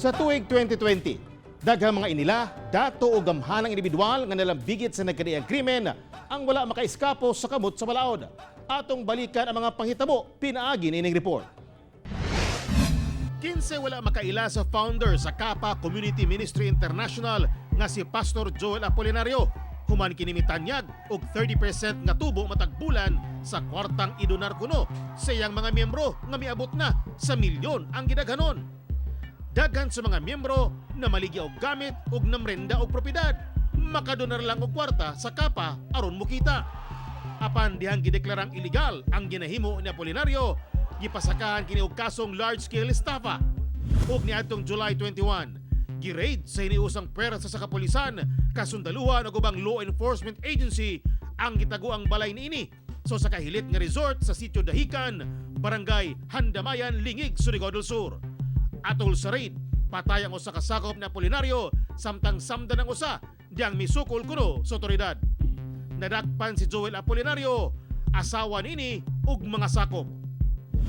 Sa tuig 2020, daghang mga inila, dato o gamhanang individual nga nalambigit sa nagkadiang krimen ang wala makaiskapo sa kamot sa balaod. Atong balikan ang mga panghitabo, pinaagi ining report. 15 wala makaila sa founder sa Kapa Community Ministry International nga si Pastor Joel Apolinario. Human kini mitanyag og 30% nga tubo matag bulan sa kwartang idonar kuno sa iyang mga miyembro nga miabot na sa milyon ang gidaghanon. Daghan sa mga miyembro na maligi og gamit og namrenda og propiedad, makadonar lang og kwarta sa Kapa aron mukita. Apan dihang gideklarang illegal ang ginahimo ni Apolinario, gipasakahan kini og kasong large-scale estafa. Ug niadtong July 21, gi-raid sa hiniusang pwersa sa kapulisan, kasundaluhan ug ubang law enforcement agency ang gitaguang balay niini so sa kahilit nga resort sa sitio Dahican, Barangay Handamayan, Lingig, Surigao del Sur. Atol sa raid, patay ang usa ka sakop ni Apolinario samtang samdan ang usa diyang misukol kuno sa otoridad. Nadakpan si Joel Apolinario, asawa niini ug mga sakop.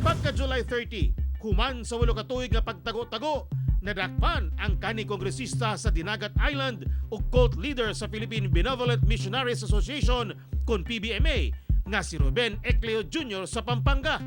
Pagka July 30, human sa 8 ka tuig nga pagtago-tago, nadakpan ang kani kongresista sa Dinagat Island ug cult leader sa Philippine Benevolent Missionaries Association kon PBMA nga si Ruben Ecleo Jr. sa Pampanga.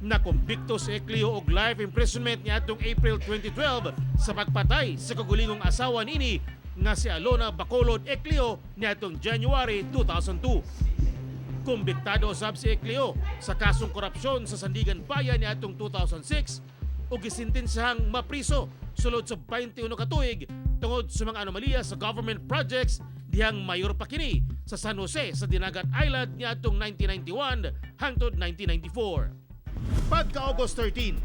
Nakumbikto si Ecleo og life imprisonment niadtong April 2012 sa pagpatay sa kagulingong asawa niini nga si Alona Bacolod Ecleo niadtong January 2002. Kumbiktado sab si Ecleo sa kasong korupsyon sa Sandigan Bayan niadtong 2006 ug gisintensahang mapriso sulod sa 21 ka tuig tungod sa mga anomalya sa government projects dihang mayor pa kini sa San Jose sa Dinagat Island niadtong 1991 hangtod 1994. Pagka August 13,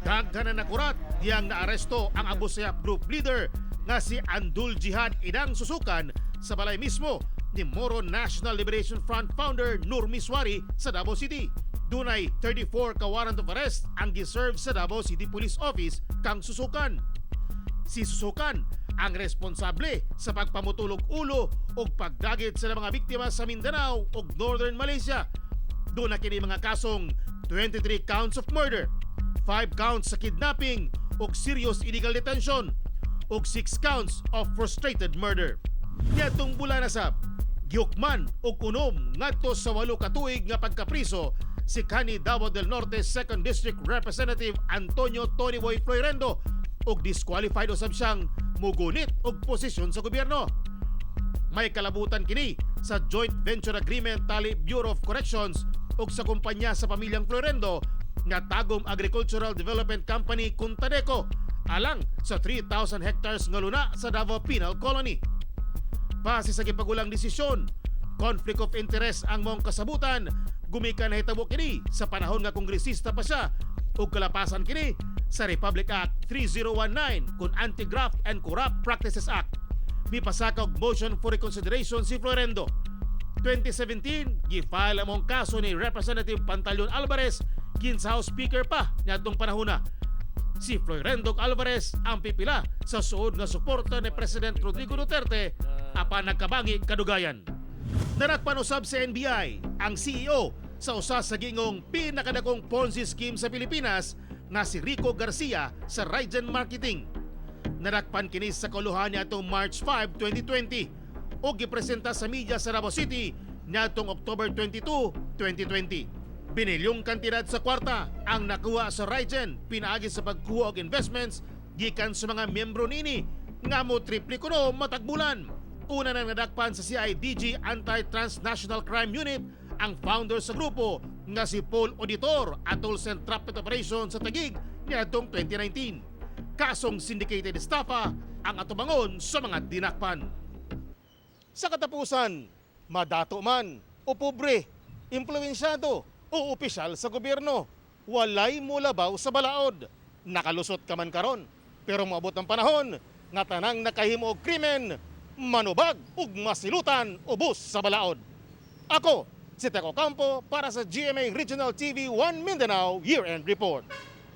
daghan na nakurat diyang naaresto ang Abu Sayyaf group leader nga si Andul Jihad Idang Susukan sa balay mismo ni Moro National Liberation Front founder Nur Miswari sa Davao City. Dunay 34 ka warrant of arrest ang giserve sa Davao City Police Office kang Susukan. Si Susukan ang responsable sa pagpamutulog ulo o pagdagit sa mga biktima sa Mindanao ug Northern Malaysia. Doon na kini mga kasong 23 counts of murder, 5 counts sa kidnapping ug serious illegal detention, ug 6 counts of frustrated murder. Niadtong bulan na sab, gihukman og unom ngadto sa 8 ka tuig nga pagkapriso si kanhi Davao del Norte 2nd District Representative Antonio Tony Boy Floyrendo ug disqualified usab siyang mugunit og posisyon sa gobyerno. May kalabutan kini sa joint venture agreement tali Bureau of Corrections ug sa kumpanya sa pamilyang Floyrendo nga Tagum Agricultural Development Company Kuntadeco alang sa 3,000 hectares nga luna sa Davao Penal Colony. Base sa gipagulang desisyon, conflict of interest ang mong kasabutan, gumikan na hitabo kini sa panahon nga kongresista pa siya ug kalapasan kini sa Republic Act 3019 kun Anti-Graft and Corrupt Practices Act. Mipasaka og motion for reconsideration si Floyrendo. 2017, gifile among kaso ni Representative Pantaleon Alvarez kinsa House Speaker pa niadtong panahona. Si Floyrendo Alvarez ang pipila sa suod nga suporta ni President Rodrigo Duterte apan nagkabangi kadugayan. Narakpan usab sa NBI ang CEO sa usa sa gingong pinakadakong Ponzi scheme sa Pilipinas nga si Rico Garcia sa Ryzen Marketing. Narakpan kini sa kauluhan niadtong March 5, 2020 o gipresenta sa media sa Davao City niadtong October 22, 2020. Binilyong kantidad sa kwarta ang nakuha sa Ryzen pinaagi sa pagkuha og investments gikan sa mga miyembro nini nga mo triple kuno matag bulan. Una nang nadakpan sa CIDG Anti-Transnational Crime Unit ang founder sa grupo nga si Paul Auditor atol sa entrapment operation sa Taguig niadtong 2019. Kasong syndicated estafa ang atubangon sa mga dinakpan. Sa katapusan, madato man o pobre, impluwensyado o opisyal sa gobyerno, walay mulabaw sa balaod. Nakalusot ka man karon, pero maabot ang panahon nga tanang nakahimo og krimen, manubag ug masilutan ubos sa balaod. Ako, si Teco Campo para sa GMA Regional TV 1 Mindanao Year-End Report.